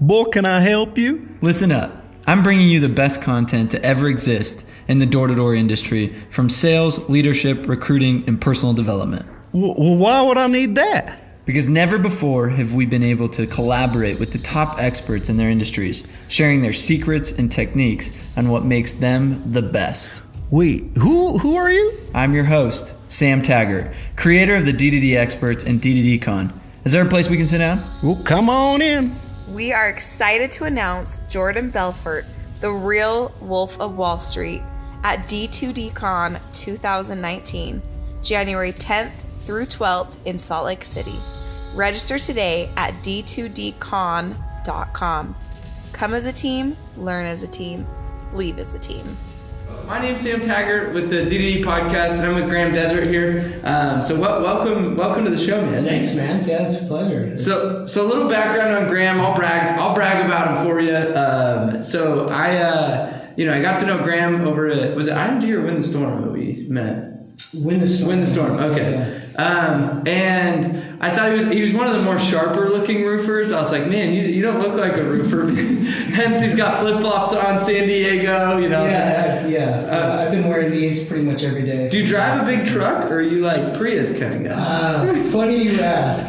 Boy, can I help you? Listen up. I'm bringing you the best content to ever exist in the door-to-door industry, from sales, leadership, recruiting, and personal development. Well, why would I need that? Because never before have we been able to collaborate with the top experts in their industries, sharing their secrets and techniques on what makes them the best. Wait, who are you? I'm your host, Sam Taggart, creator of the DDD Experts and DDD Con. Is there a place we can sit down? Well, come on in. We are excited to announce Jordan Belfort, the real Wolf of Wall Street, at D2DCon 2019, January 10th through 12th in Salt Lake City. Register today at d2dcon.com. Come as a team, learn as a team, leave as a team. My name's Sam Taggart with the DDD Podcast, and I'm with Graham Desert here. Welcome to the show, man. Thanks, man. Yeah, it's a pleasure. So a little background on Graham. I'll brag about him for you. I got to know Graham over at, was it IMG or Win the Storm that we met? Win the Storm. Okay. Yeah. And I thought he was one of the more sharper looking roofers. I was like, man, you don't look like a roofer. Hence, he's got flip flops on, San Diego. You know. I've been wearing these pretty much every day. Do you drive a big truck, or are you like Prius kind of guy? Funny you ask.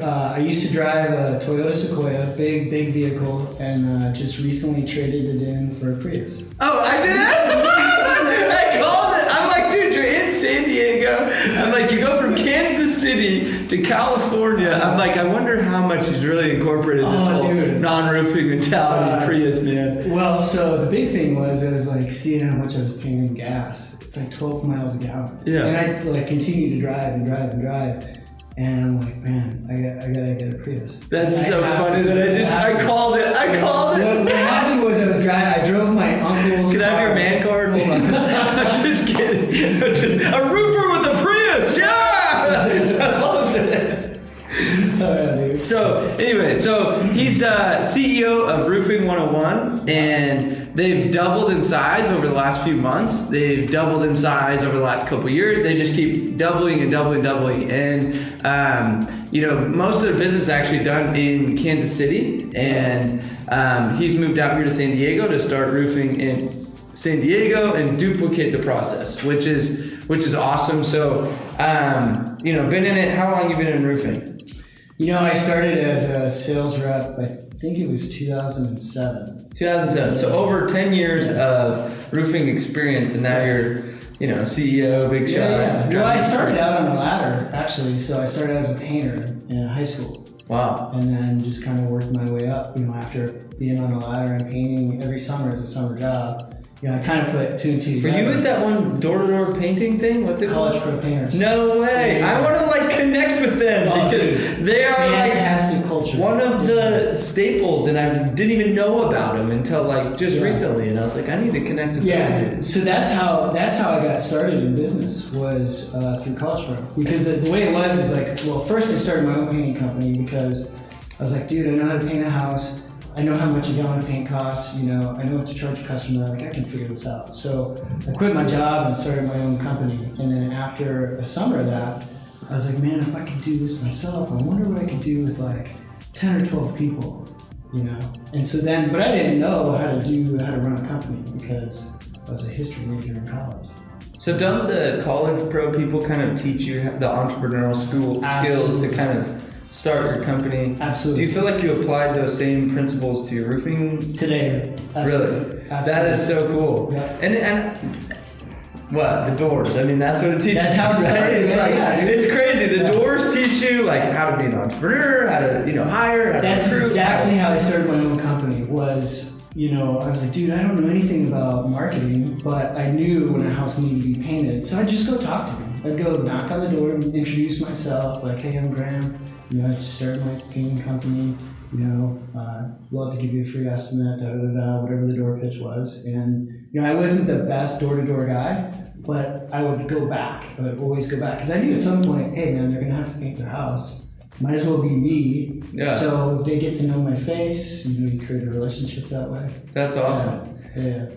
I used to drive a Toyota Sequoia, big vehicle, and just recently traded it in for a Prius. Oh, I did. I called it. I'm like, dude, you're in San Diego. I'm like, you go from Kansas City to California. I'm like, I wonder how much he's really incorporated this whole non-roofing mentality Prius, man. Well, so the big thing was I was like seeing how much I was paying in gas. It's like 12 miles a gallon. Yeah. And I like continued to drive. And I'm like, man, I gotta get a Prius. That's so funny that I called it. What happened was I drove my uncle's Can I have your man card? Hold on. I'm just kidding. A roofer with a Prius, yeah! I love it. So he's CEO of Roofing 101, and they've doubled in size over the last few months. They've doubled in size over the last couple of years. They just keep doubling and doubling. And most of their business is actually done in Kansas City, and he's moved out here to San Diego to start roofing in San Diego and duplicate the process, which is awesome. So been in it. How long you been in roofing? I started as a sales rep, I think it was 2007. 2007. So over 10 years of roofing experience, and now you're, CEO, big shot. Yeah. Well, I started out on the ladder, actually. So I started as a painter in high school. Wow. And then just kind of worked my way up, after being on the ladder and painting every summer as a summer job. I kind of put two and two together. Were you at that one door-to-door painting thing? What's it called? College Pro Painters. No way. Yeah. I want to connect with them because they are fantastic culture. One of the staples, and I didn't even know about them until just recently, and I was like, I need to connect with them. Yeah. So that's how I got started in business, was through College Pro. Because the way it was is first I started my own painting company because I was like, dude, I know how to paint a house. I know how much a gallon of paint costs, I know what to charge a customer, I can figure this out. So I quit my job and started my own company. And then after a summer of that, I was like, man, if I could do this myself, I wonder what I could do with 10 or 12 people, And so then, but I didn't know how to run a company because I was a history major in college. So don't the College Pro people kind of teach you the entrepreneurial skills to kind of start your company? Absolutely. Do you feel like you applied those same principles to your roofing? Today. Absolutely. Absolutely. That is so cool. Yeah. And what? The doors. I mean, that's what it teaches. That's how it started. It's crazy. The doors teach you how to be an entrepreneur, how to hire, how That's to recruit. exactly how I started my own company. Was I was like, dude, I don't know anything about marketing, but I knew when a house needed to be painted, so I'd just go talk to them. I'd go knock on the door, introduce myself, hey, I'm Graham. I just started my painting company. Love to give you a free estimate, whatever the door pitch was. And I wasn't the best door-to-door guy, but I would go back. I would always go back because I knew at some point, hey man, they're gonna have to paint their house. Might as well be me. Yeah. So they get to know my face. You create a relationship that way. That's awesome. Yeah.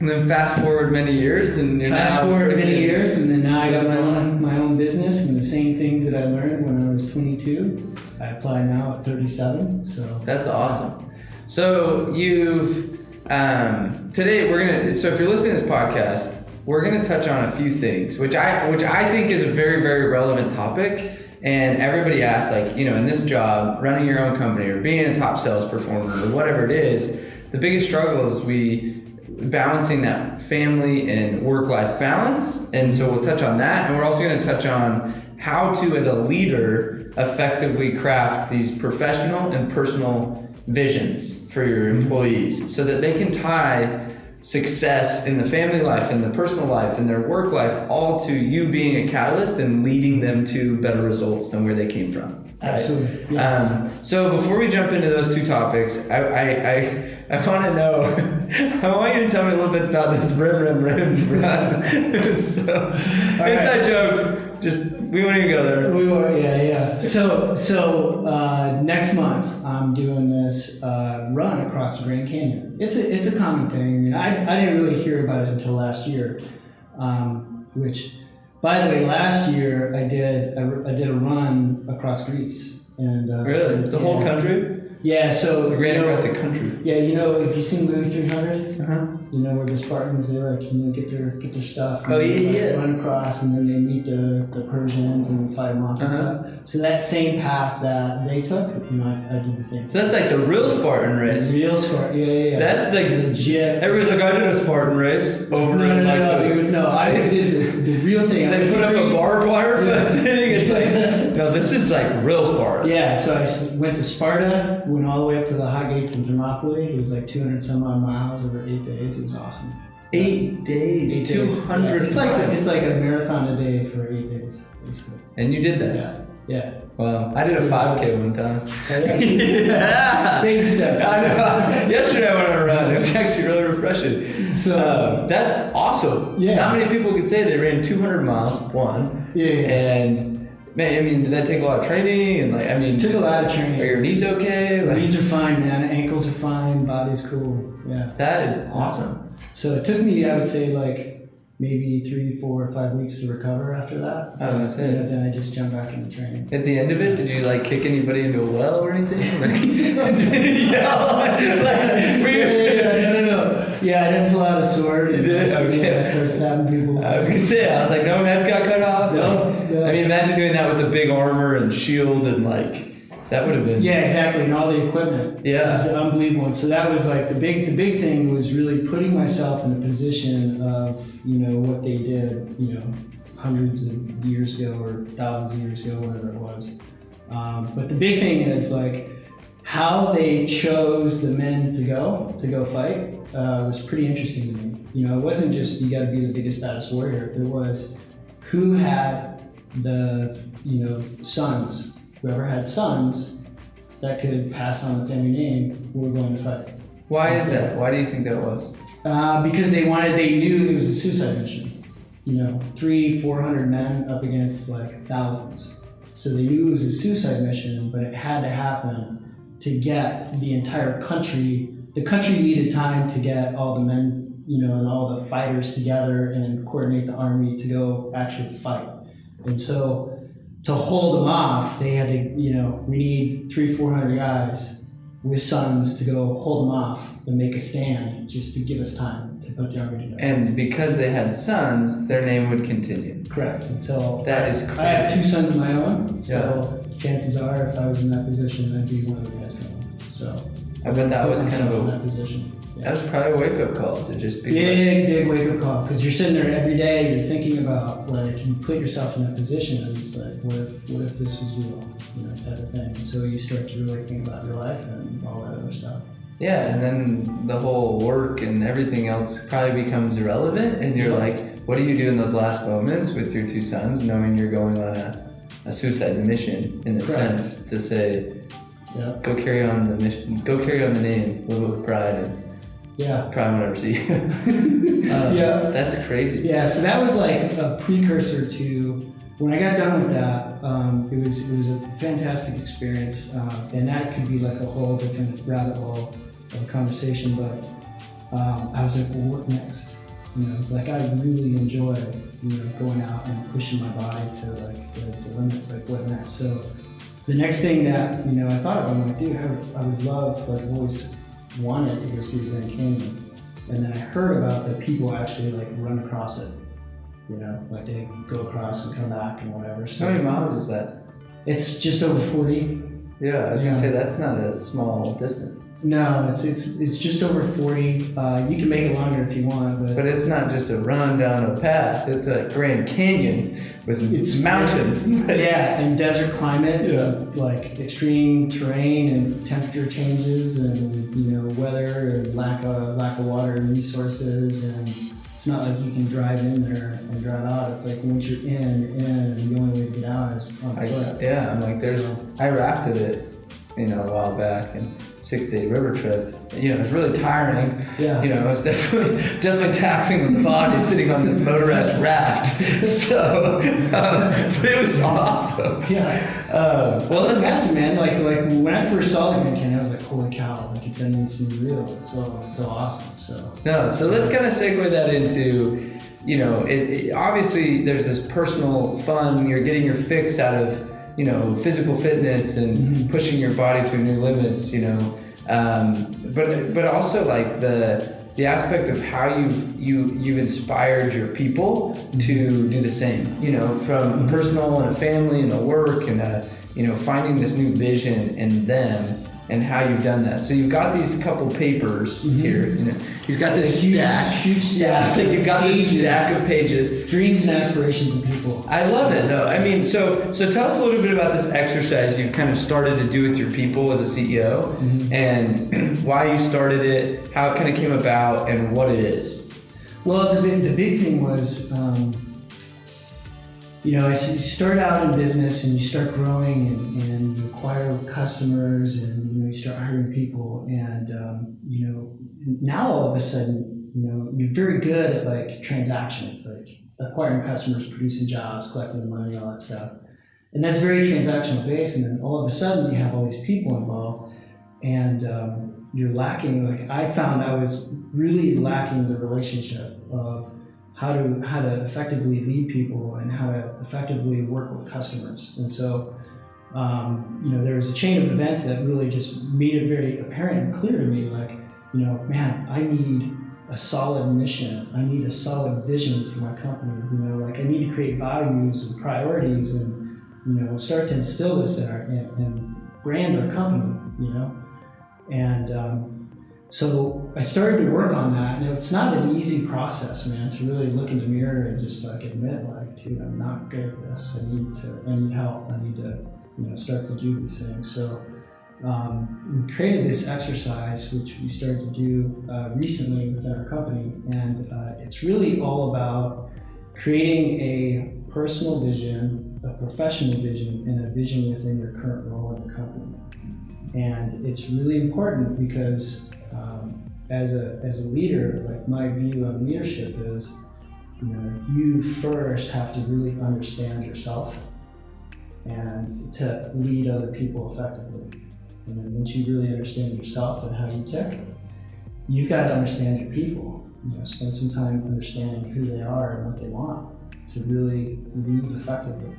And then fast forward many years, and you're Fast now forward many freaking- years, and then now I got my own business, and the same things that I learned when I was 22, I apply now at 37. So That's awesome. So you've today we're gonna. So if you're listening to this podcast, we're gonna touch on a few things, which I think is a very, very relevant topic. And everybody asks, like, you know, in this job, running your own company or being a top sales performer or whatever it is, the biggest struggle is balancing that family and work-life balance. And so we'll touch on that, and we're also going to touch on how to, as a leader, effectively craft these professional and personal visions for your employees so that they can tie success in the family life and the personal life and their work life all to you being a catalyst and leading them to better results than where they came from. Right? absolutely. Yeah. So before we jump into those two topics, I want to know, I want you to tell me a little bit about this rim run. So, inside joke, just, we won't even go there. We were, yeah. So next month I'm doing this run across the Grand Canyon. It's a common thing. I didn't really hear about it until last year, which, by the way, last year I did a run across Greece. And Really? The whole country? Yeah. So You ran across the country? yeah, you know, if you've seen movie 300, Uh-huh. you know, where the Spartans, they like, you know, get their stuff and Oh, yeah, they, like, yeah. run across, and then they meet the Persians and fight them off and Uh-huh. stuff. So that same path that they took, you know, I did the same. So that's like the real Spartan race. Real Spartan, yeah. That's like, legit. everybody's like, I did a Spartan race over No, in like dude, no, I did the real thing. I They went put to up a Greece. barbed wire thing. It's like, no, this is like real Sparta. Yeah, so I went to Sparta, went all the way up to the high gates in Thermopylae. It was like 200 some odd miles over 8 days. It was awesome. 8 days, 8 days. 200 Yeah, it's like a marathon a day for 8 days, basically. And you did that? Yeah. Wow. I did a 5K one time. Yeah. Big steps. I know. Yesterday I went on a run. It was actually really refreshing. So that's awesome. Yeah. Not many people could say they ran 200 miles, one. Yeah. And man, I mean, did that take a lot of training? And like, I mean, It took a lot of training. are your knees okay? Like, Knees are fine, man. Ankles are fine. Body's cool. Yeah. that is awesome. So it took me, I would say, like maybe 3, 4, 5 weeks to recover after that. I was gonna say. Yeah, then I just jumped back into training. At the end of it, did you like kick anybody into a well or anything? Like, did you yell? Like, were you- No. Yeah, I didn't pull out a sword. You did? Okay. Yeah, I started stabbing people. I was gonna say, I was like, no heads got cut off. No. I mean, imagine doing that with a big armor and shield and like, that would have been. Yeah, exactly, and all the equipment. Yeah. It was unbelievable. And so that was like the big thing was really putting myself in the position of, you know, what they did, you know, hundreds of years ago or thousands of years ago, whatever it was. But the big thing is like how they chose the men to go fight was pretty interesting to me. You know, it wasn't just you got to be the biggest, baddest warrior. It was who had the, you know, sons. Whoever had sons that could pass on the family name were going to fight. Why is that? Why do you think that was? Because they knew it was a suicide mission. You know, 300-400 men up against like thousands. So they knew it was a suicide mission, but it had to happen to get the entire country. The country needed time to get all the men, you know, and all the fighters together and coordinate the army to go actually fight. And so to hold them off, they had to, you know, we need 300-400 guys with sons to go hold them off and make a stand just to give us time to put the army together. And because they had sons, their name would continue. Correct. And so That is crazy. I have 2 sons of my own, so chances are if I was in that position, I'd be one of the guys going. So I bet that put was kind myself in of that position. that was probably a wake-up call to just be like, Big wake up call, because you're sitting there every day, you're thinking about, like, you put yourself in that position and it's like, what if this was real, you know, type of thing. And so you start to really think about your life and all that other stuff. yeah, and then the whole work and everything else probably becomes irrelevant, and you're like, what do you do in those last moments with your 2 sons, knowing you're going on a suicide mission, in a Correct. sense, to say, Yeah. go carry on the mission, go carry on the name, live with pride, and Yeah. probably won't ever see you. Yeah. That's crazy. Yeah, so that was like a precursor to when I got done with that. It was a fantastic experience, and that could be like a whole different rabbit hole of conversation. But I was like, well, what next? You know, like I really enjoy, you know, going out and pushing my body to like the limits, like what next? So the next thing that, you know, I thought about, I'm like, dude, I would love, like I've always wanted to go see the Grand Canyon. And then I heard about that people actually like run across it, you know, like they go across and come back and whatever. So How many miles is that? it's just over 40. Yeah, I was gonna say that's not a small distance. No, it's just over 40. You can make it longer if you want, But it's not just a run down a path. It's a Grand Canyon with It's mountain. yeah, and desert climate, Yeah. like extreme terrain and temperature changes, and you know weather and lack of water and resources, and it's not like you can drive in there and drive out. It's like once you're in, and the only way to get out is on foot. Yeah, I'm like, I rafted it, you know, a while back, and 6-day river trip. You know, it was really tiring. Yeah. You know, it was definitely taxing on the body sitting on this motorized raft. So, but it was awesome. Yeah. Well, let's imagine, man. Like when I first saw the Grand Canyon, I was like, holy cow! Like it doesn't seem real. It's so awesome. So. No, so let's kind of segue that into, you know, it obviously there's this personal fun. You're getting your fix out of, you know, physical fitness and pushing your body to new limits, you know, but also like the aspect of how you've inspired your people to do the same, you know, from personal and a family and a work and you know, finding this new vision in them and how you've done that. So you've got these couple papers here, you know, he's got this huge stack. So you've got this stack of pages. Dreams and aspirations of people. I love it though. I mean, so tell us a little bit about this exercise you've kind of started to do with your people as a CEO and why you started it, how it kind of came about, and what it is. Well, the big thing was, you know, as you start out in business and you start growing and you acquire customers and, you know, you start hiring people and, you know, now all of a sudden, you know, you're very good at like transactions, like acquiring customers, producing jobs, collecting the money, all that stuff. And that's very transactional based. And then all of a sudden you have all these people involved and you're lacking, like I found I was really lacking the relationship of how to effectively lead people and how to effectively work with customers. And so, you know, there was a chain of events that really just made it very apparent and clear to me, like, you know, man, I need a solid mission. I need a solid vision for my company. You know, like I need to create values and priorities and, you know, start to instill this in and brand our company, you know. And so I started to work on that, and it's not an easy process, man, to really look in the mirror and just like admit, like, dude, I'm not good at this. I need help. I need to, you know, start to do these things. So we created this exercise, which we started to do recently within our company, and it's really all about creating a personal vision, a professional vision, and a vision within your current role in the company. And it's really important because as a leader, like my view on leadership is, you know, you first have to really understand yourself and to lead other people effectively. And then once you really understand yourself and how you tick, you've got to understand your people. You know, spend some time understanding who they are and what they want to really lead effectively.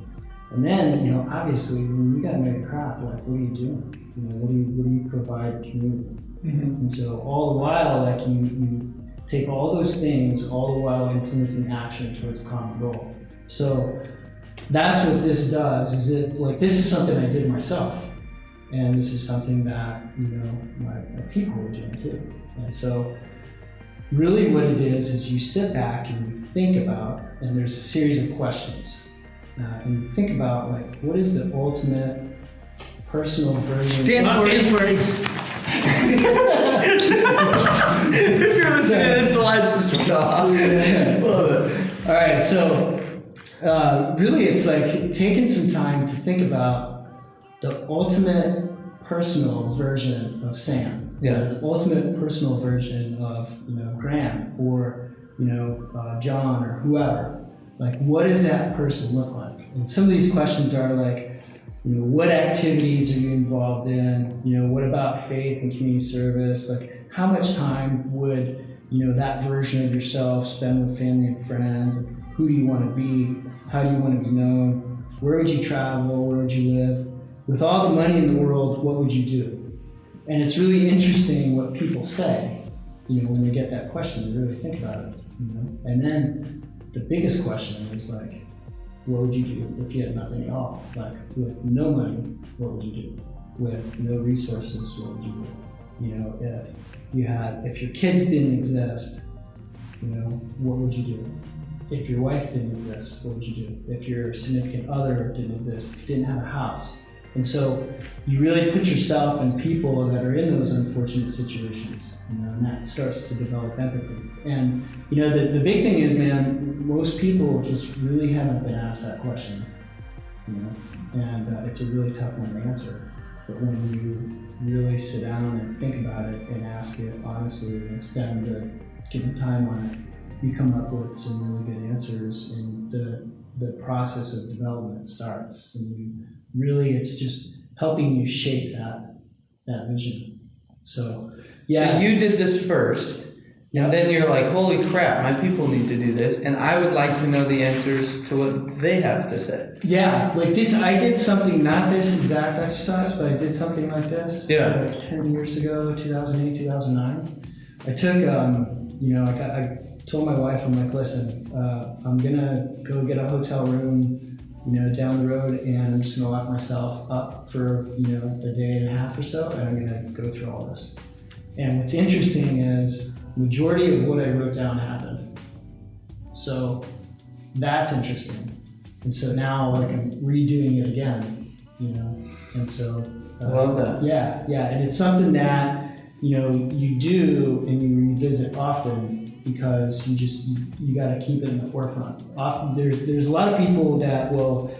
And then, you know, obviously, when you got to make a craft, like, what are you doing? You know, what do you provide the community? And so all the while, like you take all those things, all the while influencing action towards a common goal. So that's what this does, is it, like, this is something I did myself. And this is something that, you know, my people were doing too. And so really what it is you sit back and you think about, and there's a series of questions. And you think about, like, what is the ultimate personal version? Dance party. If you're listening to this, the lights just went off. Love it. All right, so really it's like taking some time to think about the ultimate personal version of Sam. Yeah. The ultimate personal version of, you know, Graham or, you know, John or whoever. Like, what does that person look like? And some of these questions are like, you know, what activities are you involved in? You know, what about faith and community service? Like, how much time would that version of yourself, spend with family and friends. Who do you want to be? How do you want to be known? Where would you travel? Where would you live? With all the money in the world, what would you do? And it's really interesting what people say, when they get that question. They really think about it, And then the biggest question is like, what would you do if you had nothing at all? Like, with no money, what would you do? With no resources, what would you do? If your kids didn't exist, what would you do? If your wife didn't exist, what would you do? If your significant other didn't exist, if you didn't have a house. And so you really put yourself and people that are in those unfortunate situations, and that starts to develop empathy. And the big thing is, man, most people just really haven't been asked that question, and it's a really tough one to answer. But when you really sit down and think about it and ask it honestly and spend given time on it, you come up with some really good answers, and the process of development starts. And it's just helping you shape that vision. So, yeah. So you did this first, and then you're like, holy crap, my people need to do this, and I would like to know the answers to what they have to say. Yeah, like this, I did something, not this exact exercise, but I did something like this. Yeah. Like 10 years ago, 2008, 2009. I took, I told my wife, I'm like, listen, I'm gonna go get a hotel room, down the road, and I'm just gonna lock myself up for, a day and a half or so, and I'm gonna go through all this. And what's interesting is, majority of what I wrote down happened. So that's interesting. And so now I'm redoing it again, and so. I love that. Yeah, and it's something that, you do and you revisit often, because you got to keep it in the forefront. Often there's a lot of people that will,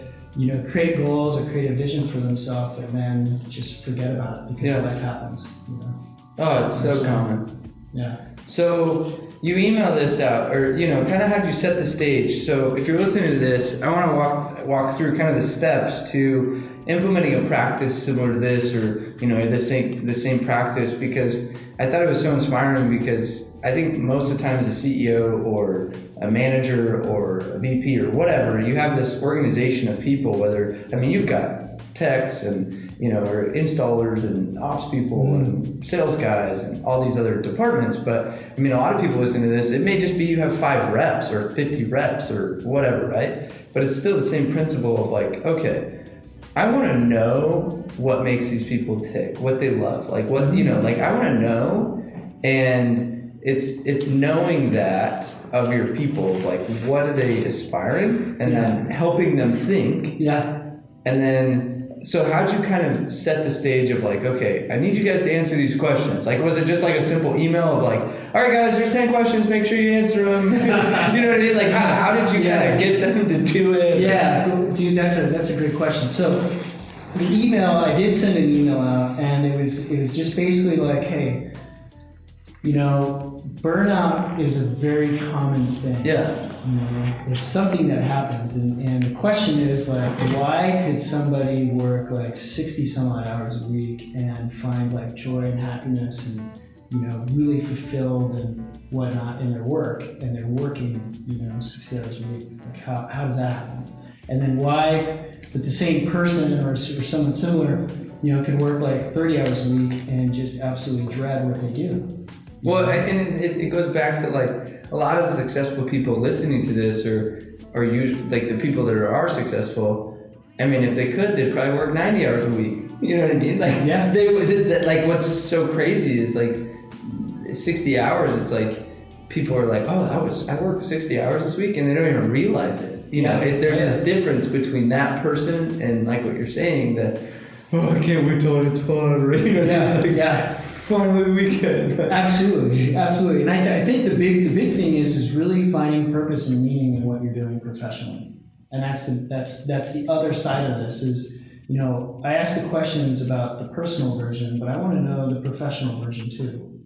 create goals or create a vision for themselves and then just forget about it because life happens. Oh, it's so common. Yeah. So you email this out, or kind of how'd you set the stage? So if you're listening to this, I want to walk through kind of the steps to implementing a practice similar to this, or the same practice, because I thought it was so inspiring, because I think most of the time as a CEO or a manager or a VP or whatever, you have this organization of people, you've got techs and, or installers and ops people and sales guys and all these other departments. But a lot of people listening to this, it may just be you have 5 reps or 50 reps or whatever, right? But it's still the same principle of like, okay, I want to know what makes these people tick, what they love, I want to know, and it's knowing that of your people, like what are they aspiring, and then helping them think. Yeah. And then, so how'd you kind of set the stage of like, okay, I need you guys to answer these questions? Like, was it just like a simple email of like, all right guys, there's 10 questions, make sure you answer them. You know what I mean? Like, how did you kind of get them to do it? Yeah, dude, that's a great question. So the email, I did send an email out, and it was just basically like, hey, burnout is a very common thing. Yeah. There's something that happens, and the question is like, why could somebody work like 60 some odd hours a week and find like joy and happiness and really fulfilled and whatnot in their work, and they're working 60 hours a week? Like how does that happen? And then why, with the same person or someone similar, can work like 30 hours a week and just absolutely dread what they do? Well, and it goes back to like a lot of the successful people listening to this are usually like the people that are successful. If they could, they'd probably work 90 hours a week. You know what I mean? Like, they would. Like, what's so crazy is like 60 hours. It's like people are like, oh, I worked 60 hours this week, and they don't even realize it. There's this difference between that person and like what you're saying, that I can't wait till it's fun. Finally weekend. Absolutely. And I think the big thing is really finding purpose and meaning in what you're doing professionally. And that's the other side of this is, I ask the questions about the personal version, but I want to know the professional version too.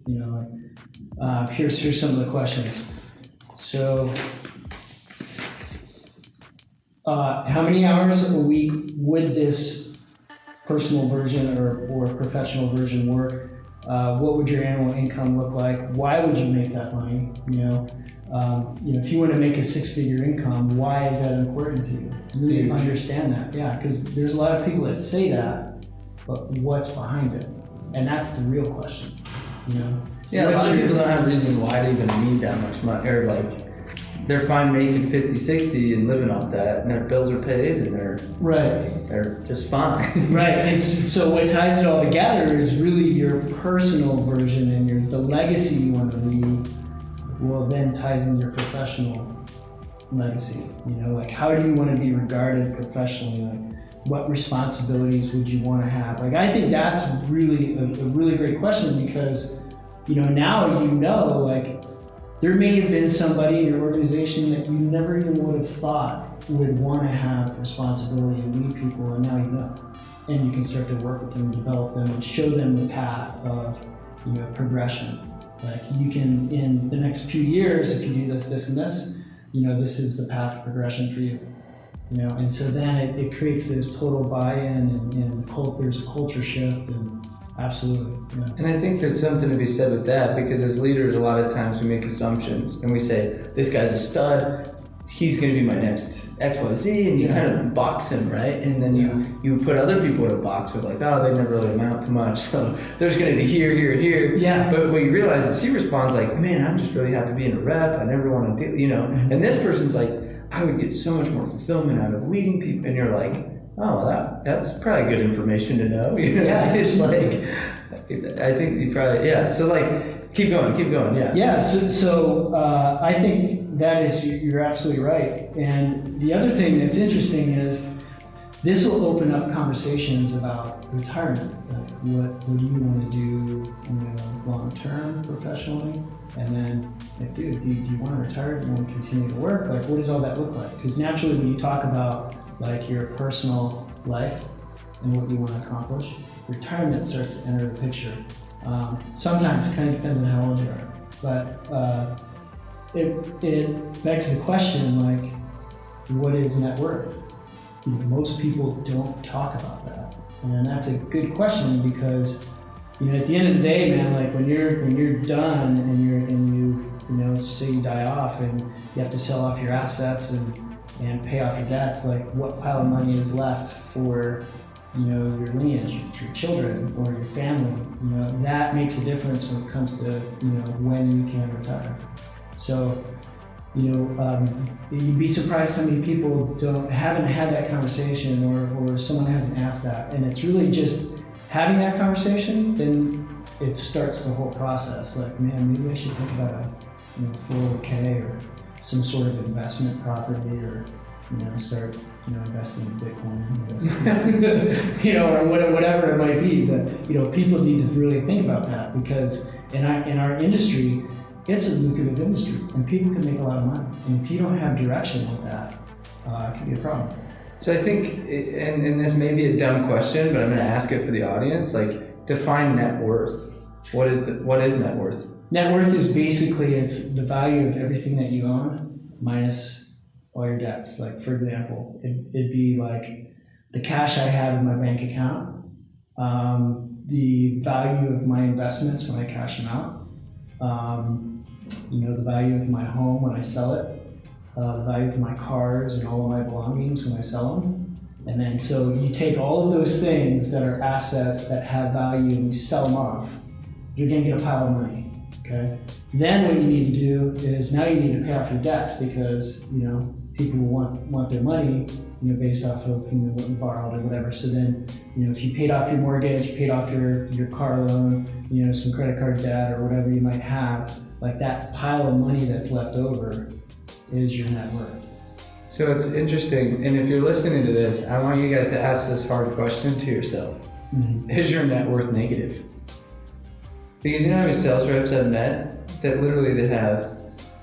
Here's some of the questions. So, how many hours a week would this personal version or professional version work? What would your annual income look like? Why would you make that money? If you want to make a 6-figure income, why is that important to you? Really understand that, yeah, because there's a lot of people that say that, but what's behind it? And that's the real question, Yeah, a lot of people don't have a reason why to even need that much money, or like they're fine making 50, 60 and living off that, and their bills are paid, and they're just fine. Right, and so what ties it all together is really your personal version and the legacy you want to leave. Well, then ties in your professional legacy. Like how do you want to be regarded professionally? Like what responsibilities would you want to have? Like I think that's really a really great question because now like there may have been somebody in your organization that you never even would have thought would want to have responsibility and lead people, and now you know. And you can start to work with them, develop them, and show them the path of progression. Like you can, in the next few years, if you do this, this, and this, this is the path of progression for you. And so then it creates this total buy-in and there's a culture shift, and absolutely. Yeah. And I think there's something to be said with that because as leaders, a lot of times we make assumptions and we say, this guy's a stud, he's going to be my next XYZ, and you kind of box him, right? And then you put other people in a box of like, oh, they never really amount to much, so there's going to be here, here, and here. Yeah. But what you realize is he responds like, man, I'm just really happy being a rep. I never want to do, And this person's like, I would get so much more fulfillment out of leading people. And you're like, oh, that's probably good information to know. Yeah, it's like, I think you probably, So like, keep going. Yeah. Yeah. So I think that is, you're absolutely right. And the other thing that's interesting is this will open up conversations about retirement. Like what do you want to do, long term, professionally? And then, like, dude, do you want to retire? Do you want to continue to work? Like, what does all that look like? Because naturally, when you talk about like your personal life and what you want to accomplish, retirement starts to enter the picture. Sometimes it kind of depends on how old you are, but it begs the question, like, what is net worth? Most people don't talk about that, and that's a good question because at the end of the day, man, like when you're done and you say you die off and you have to sell off your assets and pay off your debts, like what pile of money is left for your lineage, your children, or your family? That makes a difference when it comes to when you can retire. So you'd be surprised how many people haven't had that conversation, or someone hasn't asked that, and it's really just having that conversation. Then it starts the whole process. Like, man, maybe I should think about a 401k or some sort of investment property, or start investing in Bitcoin, or whatever it might be. But people need to really think about that because in our industry, it's a lucrative industry, and people can make a lot of money. And if you don't have direction with that, it can be a problem. So I think, and this may be a dumb question, but I'm going to ask it for the audience. Like, define net worth. What is net worth? Net worth is basically it's the value of everything that you own minus all your debts. Like, for example, it'd be like the cash I have in my bank account, the value of my investments when I cash them out. The value of my home when I sell it, the value of my cars and all of my belongings when I sell them. And then so you take all of those things that are assets that have value and you sell them off, you're gonna get a pile of money, okay? Then what you need to do is now you need to pay off your debts because, people want their money, based off of, what you borrowed or whatever. So then, if you paid off your mortgage, paid off your car loan, some credit card debt or whatever you might have, like that pile of money that's left over is your net worth. So it's interesting, and if you're listening to this, I want you guys to ask this hard question to yourself. Mm-hmm. Is your net worth negative? Because how many sales reps I've met that literally they have,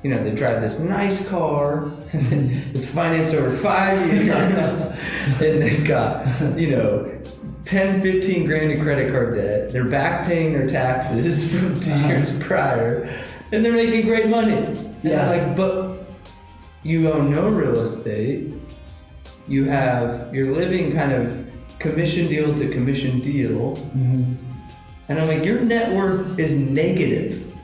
they drive this nice car, it's financed over 5 years, and they've got, 10, 15 grand in credit card debt. They're back paying their taxes from 2 years prior, and they're making great money. And Yeah. I'm like, but you own no real estate. You're living kind of commission deal to commission deal. Mm-hmm. And I'm like, your net worth is negative.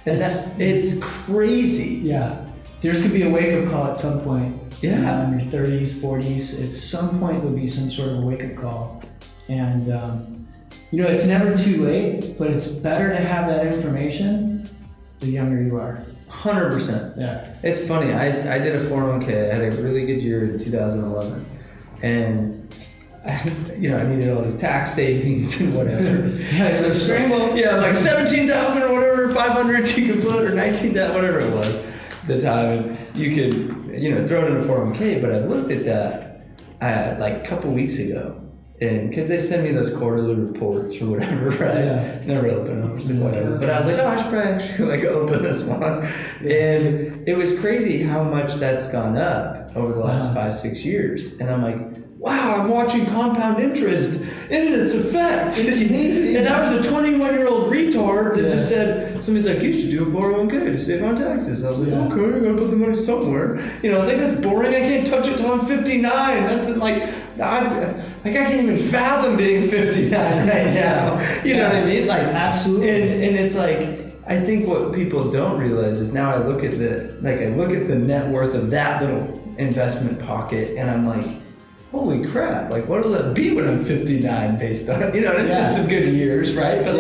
And it's crazy. Yeah. There's going to be a wake-up call at some point. Yeah. In your 30s, 40s, at some point there'll be some sort of a wake-up call. And, it's never too late, but it's better to have that information the younger you are. 100%. Yeah. It's funny. I did a 401k. I had a really good year in 2011. And I needed all these tax savings and whatever. Yeah, so scramble. Yeah, like 17,000 or whatever, 500 you could put, or 19,000, whatever it was at the time. You could, throw it in a 401k, but I looked at that like a couple weeks ago. And because they send me those quarterly reports or whatever, right? Yeah. Never open them, so whatever. But I was like, I should probably actually open this one. And it was crazy how much that's gone up over the last 5-6 years. And I'm like, wow, I'm watching compound interest in its effect. It's amazing. And I was a 21-year-old retard that just said, somebody's like, you should do a 401k to save on taxes. I was like, okay, I gotta put the money somewhere. It's like, that's boring. I can't touch it till I'm 59. That's I can't even fathom being 59 right now. You know what I mean? Like, absolutely. And it's like, I think what people don't realize is now I look at the net worth of that little investment pocket, and I'm like, holy crap, like what'll it be when I'm 59 based on, it's been some good years, right? But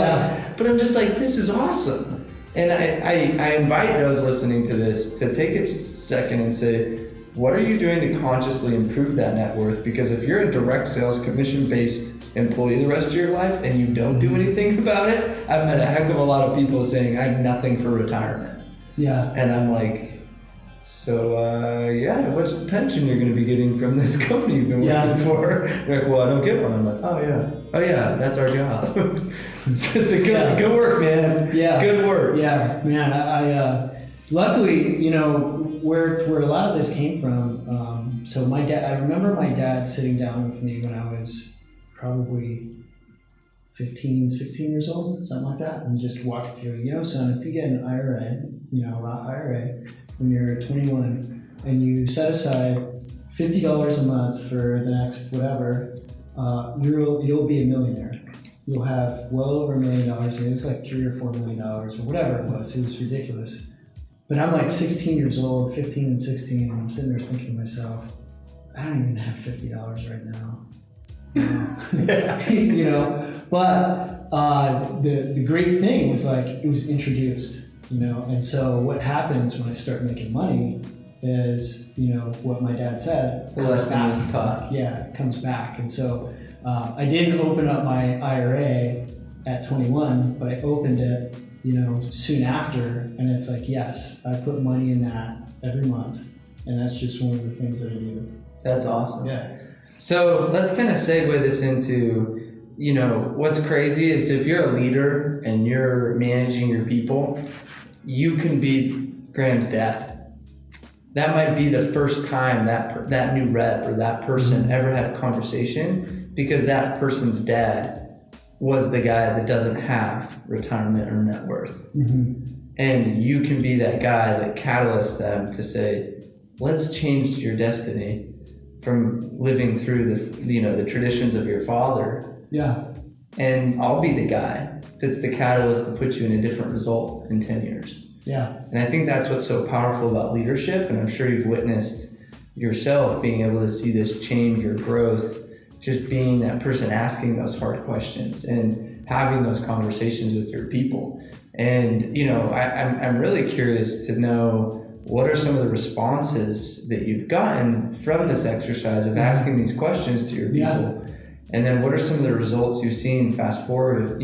but I'm just like, this is awesome. And I invite those listening to this to take a second and say, what are you doing to consciously improve that net worth? Because if you're a direct sales commission-based employee the rest of your life and you don't do anything about it, I've met a heck of a lot of people saying, I have nothing for retirement. Yeah. And I'm like, so, what's the pension you're going to be getting from this company you've been working for? They're like, well, I don't get one. I'm like, oh yeah, that's our job. It's a good work, man. Yeah. Good work. Yeah, man. I luckily, where a lot of this came from. So my dad, I remember my dad sitting down with me when I was probably 15, 16 years old, something like that, and just walked through, son, if you get an IRA, Roth IRA, when you're 21, and you set aside $50 a month for the next whatever, you'll be a millionaire. You'll have well over $1 million, and it was like $3 or $4 million or whatever it was ridiculous. But I'm like 16 years old, 15 and 16, and I'm sitting there thinking to myself, I don't even have $50 right now. But the great thing was like, it was introduced, and so what happens when I start making money is, what my dad said, the lesson was taught. Yeah, it comes back. And so I didn't open up my IRA at 21, but I opened it, soon after, and it's like, yes, I put money in that every month, and that's just one of the things that I do. That's awesome. Yeah. So let's kind of segue this into, what's crazy is if you're a leader and you're managing your people, you can be Graham's dad. That might be the first time that new rep or that person ever had a conversation, because that person's dad was the guy that doesn't have retirement or net worth. Mm-hmm. And you can be that guy that catalysts them to say, let's change your destiny from living through the traditions of your father. Yeah. And I'll be the guy that's the catalyst to put you in a different result in 10 years. Yeah. And I think that's what's so powerful about leadership. And I'm sure you've witnessed yourself being able to see this change or growth, just being that person asking those hard questions and having those conversations with your people. And, I'm really curious to know, what are some of the responses that you've gotten from this exercise of asking these questions to your people? Yeah. And then what are some of the results you've seen fast forward,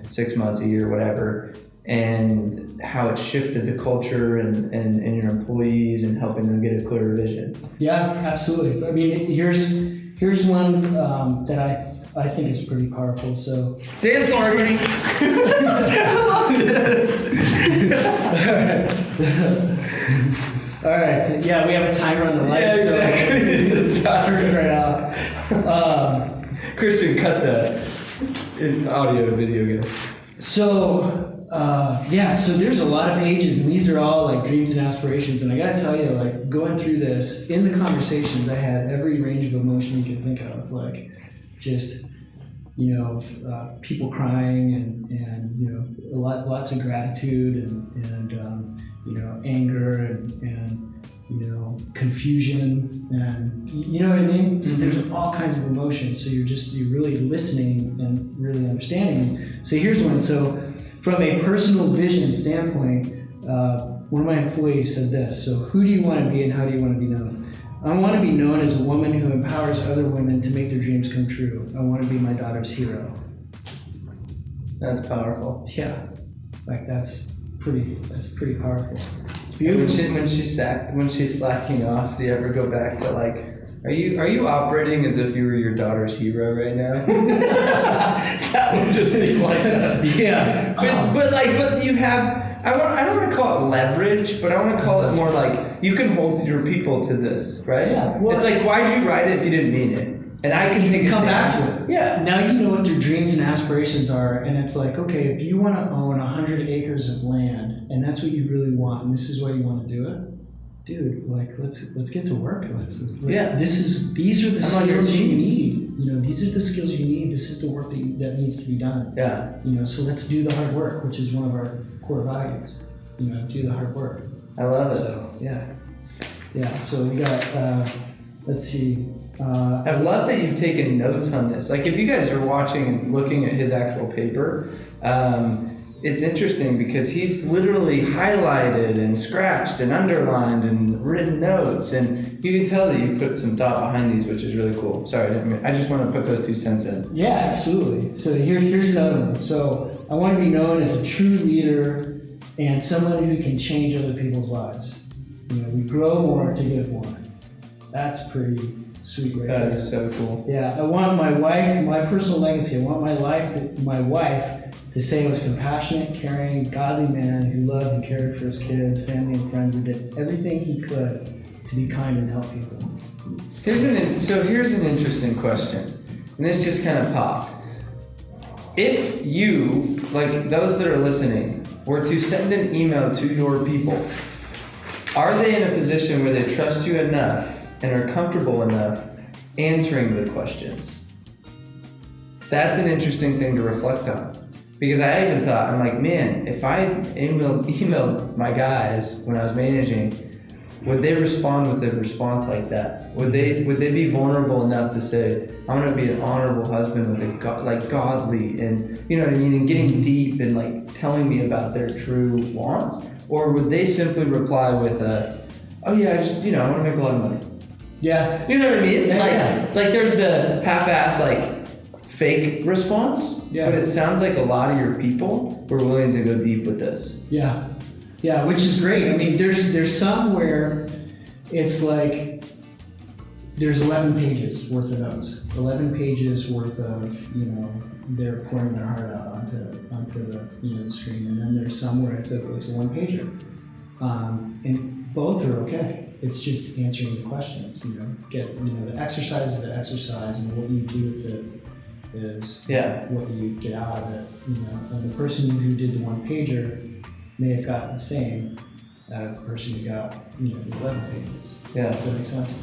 6 months, a year, whatever, and how it's shifted the culture and your employees and helping them get a clearer vision? Yeah, absolutely. I mean, here's one that I think is pretty powerful. So dance marketing. I love this. All right. Yeah, we have a timer on the light. Yeah, exactly. So it's a timer right off. Christian, cut that in audio and video guys. So so there's a lot of pages, and these are all like dreams and aspirations. And I gotta tell you, like going through this, in the conversations, I had every range of emotion you could think of, like just people crying and lots of gratitude and anger and confusion and you know what I mean. So there's all kinds of emotions. So you're really listening and really understanding. So here's one. So from a personal vision standpoint, one of my employees said this. So who do you want to be and how do you want to be known? I want to be known as a woman who empowers other women to make their dreams come true. I want to be my daughter's hero. That's powerful. Yeah, like that's pretty powerful. It's beautiful. When she's slacking off, do you ever go back to like, are you operating as if you were your daughter's hero right now? That would just be like that. Yeah. But you have. I don't want to call it leverage, but I want to call it more like you can hold your people to this, right? Yeah. Well, it's like, why'd you write it if you didn't mean it? And I can think come back to it. Yeah. Now you know what your dreams and aspirations are, and it's like, okay, if you want to own 100 acres of land, and that's what you really want, and this is why you want to do it, dude, like let's get to work. Yeah. These are the skills you need. These are the skills you need. This is the work that needs to be done. Yeah. So let's do the hard work, which is one of our core values. Do the hard work. I love it. So yeah. So we got. Let's see. I've loved that you've taken notes on this. Like if you guys are watching and looking at his actual paper, it's interesting because he's literally highlighted and scratched and underlined and written notes, and you can tell that you put some thought behind these, which is really cool. Sorry, I just want to put those 2 cents in. Yeah, absolutely. So here's another one. So I want to be known as a true leader and someone who can change other people's lives. We grow more to give more. That's pretty sweet right there. That is so cool. Yeah, I want my personal legacy, I want my wife to say I was compassionate, caring, godly man who loved and cared for his kids, family, and friends, and did everything he could to be kind and help people. Here's an interesting question, and this just kind of popped. If you, like those that are listening, were to send an email to your people, are they in a position where they trust you enough and are comfortable enough answering the questions? That's an interesting thing to reflect on. Because I even thought, I'm like, man, if I emailed my guys when I was managing, would they respond with a response like that? Would they be vulnerable enough to say, I want to be an honorable husband with a godly and you know what I mean, and getting deep and like telling me about their true wants? Or would they simply reply with oh yeah, I just I want to make a lot of money. Yeah. You know what I mean? Yeah. Like there's the half-ass fake response, but it sounds like a lot of your people were willing to go deep with this. Yeah, which is great. I mean, there's some where it's like there's 11 pages worth of notes, 11 pages worth of they're pouring their heart out onto the screen, and then there's some where it's a one pager, and both are okay. It's just answering the questions. The exercise is the exercise, and what you do with it is what you get out of it. And the person who did the one pager may have gotten the same as the person who got the 11 pages. Yeah. Does that make sense?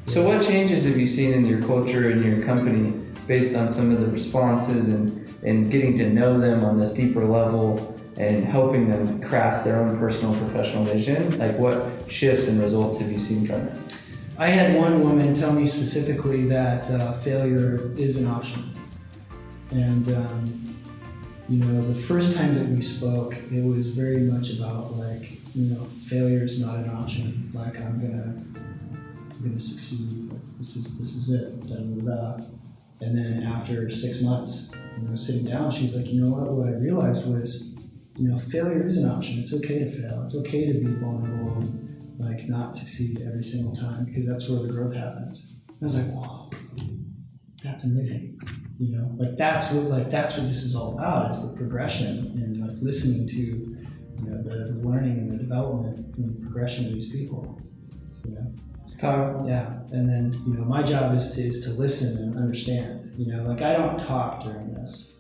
So what changes have you seen in your culture and your company based on some of the responses and getting to know them on this deeper level and helping them craft their own personal professional vision? Like what shifts and results have you seen from it? I had one woman tell me specifically that failure is an option. And the first time that we spoke, it was very much about failure is not an option. Like I'm gonna succeed. This is it. Da, da, da. And then after 6 months, sitting down, she's like, what I realized was, failure is an option. It's okay to fail. It's okay to be vulnerable and not succeed every single time, because that's where the growth happens. I was like, whoa, that's amazing. That's what this is all about. It's the progression and listening to the learning and the development and the progression of these people. It's powerful. Yeah, and then my job is to listen and understand. I don't talk during this.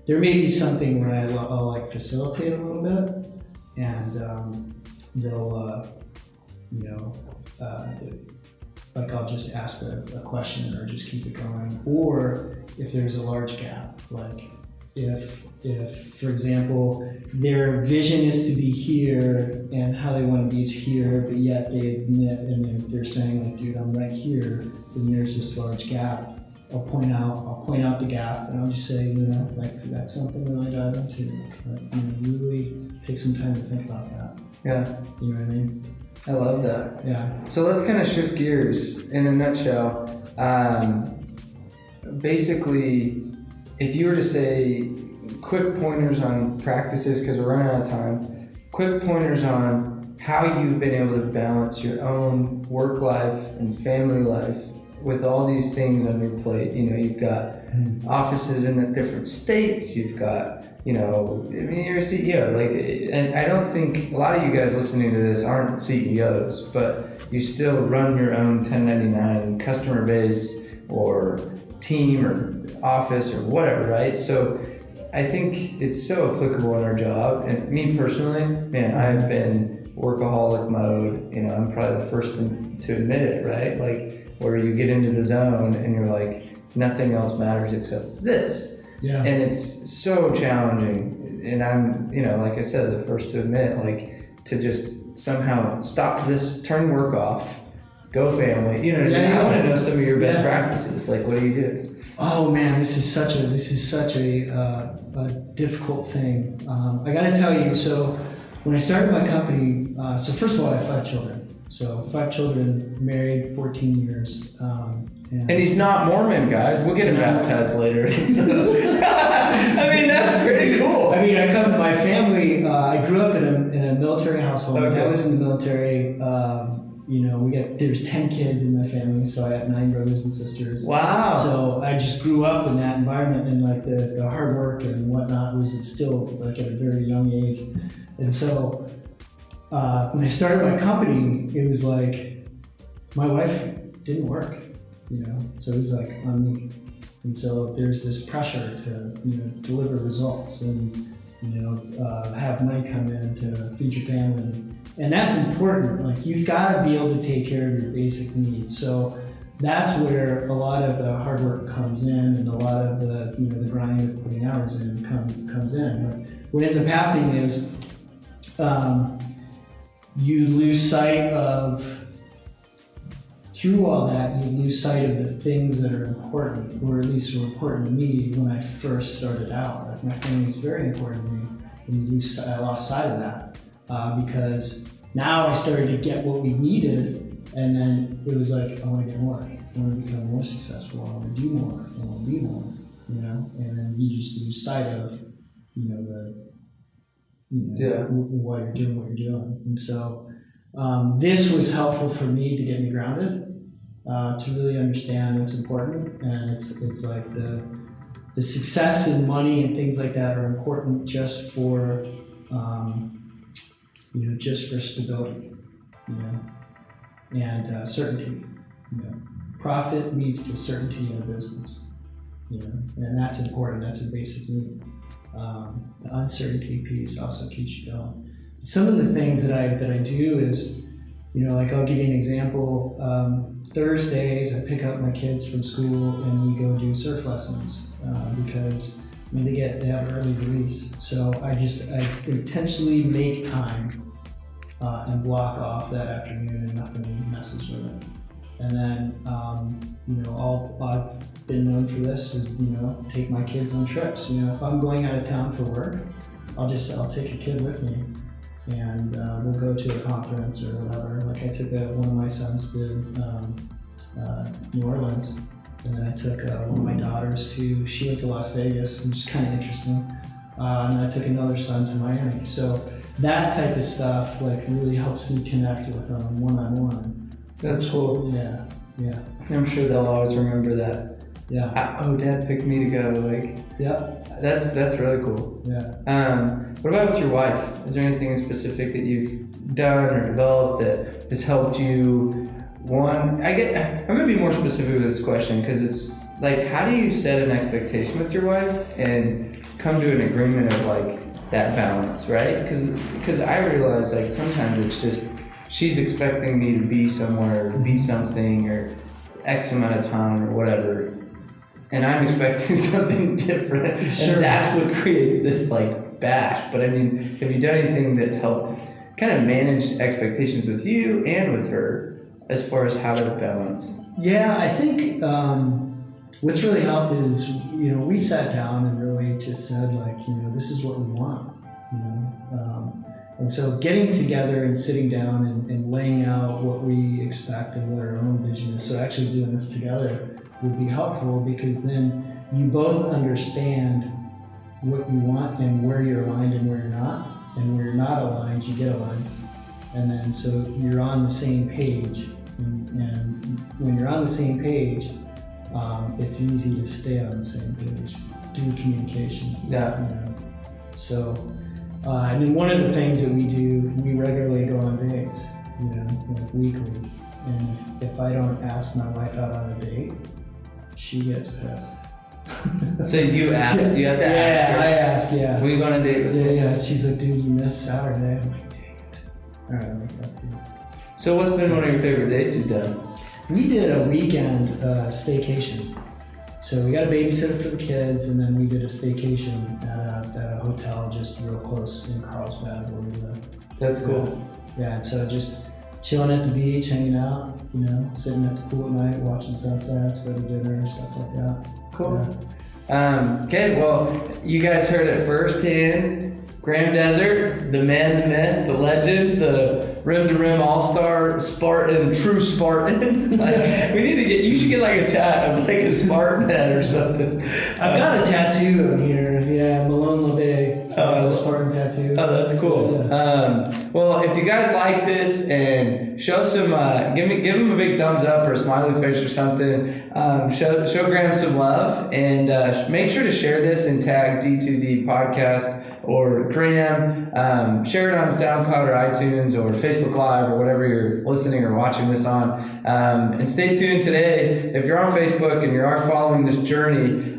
There may be something where I'll facilitate a little bit, and they'll like I'll just ask a question or just keep it going. Or if there's a large gap, like if for example, their vision is to be here and how they want to be is here, but yet they admit and they're saying like, dude, I'm right here, then there's this large gap. I'll point out the gap, and I'll just say, you know, like that's something that I dive into. Like, you know, really take some time to think about that. Yeah. You know what I mean? I love that. Yeah. So let's kind of shift gears in a nutshell. Basically, if you were to say quick pointers on practices, because we're running out of time, quick pointers on how you've been able to balance your own work life and family life with all these things on your plate. You know, you've got offices in the different states, you've got, you know, I mean, you're a CEO, like, and I don't think, a lot of you guys listening to this aren't CEOs, but you still run your own 1099 customer base or team or office or whatever, right? So I think it's so applicable in our job. And me personally, man, I've been workaholic mode, you know, I'm probably the first to admit it, right? Like, where you get into the zone and you're like, nothing else matters except this. Yeah. And it's so challenging. And I'm, you know, like I said, the first to admit, like, to just somehow stop this, turn work off, go family. You know, I want to know some of your best practices. Like, what do you do? Oh man, this is such a difficult thing. I got to tell you. So when I started my company, so first of all, I have 5 children. So 5 children, married 14 years. And he's not Mormon, guys. We'll get him baptized later. I mean, that's pretty cool. I mean, my family, I grew up in a military household. Okay. I was in the military. You know, there's 10 kids in my family, so I have 9 brothers and sisters. Wow. So I just grew up in that environment, and like the hard work and whatnot was instilled like at a very young age. And so when I started my company, it was like my wife didn't work, you know, so it was like on me. And so there's this pressure to, you know, deliver results and, you know, have money come in to feed your family. And that's important. Like, you've got to be able to take care of your basic needs. So that's where a lot of the hard work comes in, and a lot of the, you know, the grinding of putting hours in comes in. But what ends up happening is you lose sight of, through all that, you lose sight of the things that are important, or at least were important to me when I first started out. Like, my family was very important to me, and I lost sight of that. Because now I started to get what we needed, and then it was like, I want to get more. I want to become more successful. I want to do more. I want to be more. You know, and then you just lose sight of, you know, what you're doing. And so this was helpful for me to get me grounded, to really understand what's important, and it's like the success and money and things like that are important just for. You know, just for stability, you know, and certainty. You know, profit leads to certainty in a business, you know, and that's important. That's a basic need. The uncertainty piece also keeps you going. Some of the things that I do is, you know, like I'll give you an example. Thursdays, I pick up my kids from school and we go do surf lessons because. I mean, they have early release, so I intentionally make time and block off that afternoon, and nothing messes with it. And then, you know, I've been known for this is, you know, take my kids on trips. You know, if I'm going out of town for work, I'll take a kid with me, and we'll go to a conference or whatever. Like I took one of my sons to New Orleans. And then I took one of my daughters she went to Las Vegas, which is kind of interesting. And I took another son to Miami. So that type of stuff like really helps me connect with them one-on-one. That's cool. Yeah. I'm sure they'll always remember that. Yeah. Oh, Dad picked me to go. Like, yeah. That's really cool. Yeah. What about with your wife? Is there anything specific that you've done or developed that has helped you? I'm gonna be more specific with this question because it's like, how do you set an expectation with your wife and come to an agreement of like that balance, right? Because I realize like sometimes it's just she's expecting me to be somewhere, be something, or X amount of time or whatever, and I'm expecting something different. Sure. And that's what creates this like bash. But I mean, have you done anything that's helped kind of manage expectations with you and with her as far as how to balance? Yeah, I think what's really helped is, we've sat down and really just said, like, this is what we want, and so getting together and sitting down and laying out what we expect and what our own vision is. So actually doing this together would be helpful, because then you both understand what you want and where you're aligned and where you're not. And where you're not aligned, you get aligned. And then so you're on the same page. And when you're on the same page, it's easy to stay on the same page through communication. Yeah. So, and then one of the things that we do, we regularly go on dates, like weekly. And if I don't ask my wife out on a date, she gets pissed. So you ask, you have to ask Yeah, her. I ask, yeah. We go on a date with her. Yeah. She's like, dude, you missed Saturday. I'm like, dang it. All right, I'll make that to you. So what's been one of your favorite dates you've done? We did a weekend staycation. So we got a babysitter for the kids, and then we did a staycation at a hotel just real close in Carlsbad where we live. That's cool. Yeah, and so just chilling at the beach, hanging out, sitting at the pool at night, watching sunsets, go to dinner, stuff like that. Cool. Yeah. Okay, well, you guys heard it firsthand. Graham Desert, the man, the myth, the legend, the rim-to-rim all-star Spartan, true Spartan. You should get like a tat of like a Spartan head or something. I've got a tattoo on here. Yeah, Malone Lede. It's a Spartan tattoo. Oh, that's cool. Yeah. Well, if you guys like this, and show some, give him a big thumbs up or a smiley face or something. Show Graham some love, and make sure to share this and tag D2D Podcast or Graham. Share it on SoundCloud or iTunes or Facebook Live or whatever you're listening or watching this on. And stay tuned today. If you're on Facebook and you are following this journey,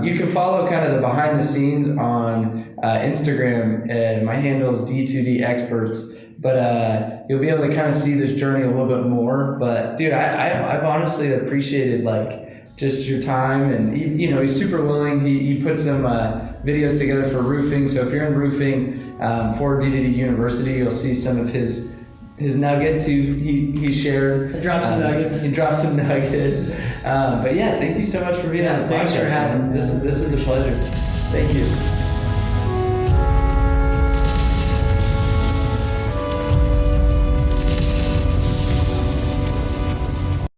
you can follow kind of the behind the scenes on Instagram. My handle is D2D Experts. But you'll be able to kind of see this journey a little bit more. But dude, I've honestly appreciated like just your time, and he's super willing. He put some videos together for roofing. So if you're in roofing for D2D University, you'll see some of his nuggets he shared. I dropped some nuggets. He dropped some nuggets. But yeah, thank you so much for being on the podcast. Thanks for having me. This is a pleasure. Thank you.